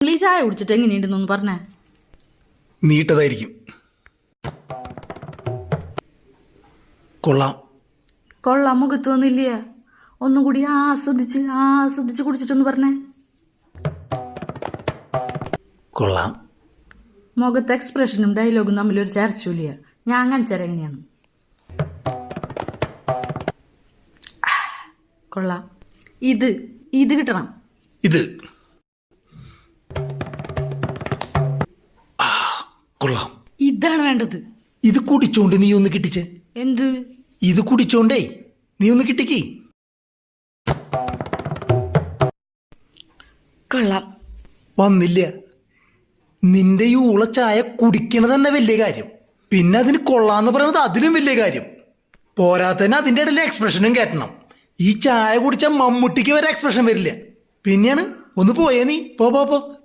നിങ്ങൾ ഈ ചായ കുടിച്ചിട്ട് എങ്ങനെയുണ്ടെന്നൊന്ന് പറഞ്ഞേ. നീട്ടതായിരിക്കും. കൊള്ളാം. കൊള്ളാം മുഖത്ത് വന്നില്ല. ഒന്നും കൂടി ആസ്വദിച്ച് കുടിച്ചിട്ടൊന്ന് പറഞ്ഞേ. കൊള്ളാം. മുഖത്തെ എക്സ്പ്രഷനും ഡയലോഗും തമ്മിലൊരു ചേർച്ചയില്ല. ഞാൻ കാണിച്ചാൽ എങ്ങനെയാണ്. കൊള്ളാം. ഇത് കിട്ടണം. ഇത് കൊള്ളാം. ഇതാണ് വേണ്ടത്. ഇത് കുടിച്ചോണ്ട് നീ ഒന്ന് കിട്ടിച്ചേ. എന്ത്? ഇത് കുടിച്ചോണ്ടേ നീ ഒന്ന് കിട്ടിക്ക്. കൊള്ളാം. വന്നില്ല. നിന്റെ ഈ ഊള ചായ കുടിക്കണത് തന്നെ വലിയ കാര്യം, പിന്നെ അതിന് കൊള്ളാന്ന് പറയുന്നത് അതിലും വലിയ കാര്യം. പോരാത്തന്നെ അതിന്റെ ഇടയിൽ എക്സ്പ്രഷനും കയറ്റണം. ഈ ചായ കുടിച്ച മമ്മൂട്ടിക്ക് വരെ എക്സ്പ്രഷൻ വരില്ല. പിന്നെയാണ് ഒന്ന് പോയേ നീ. പോ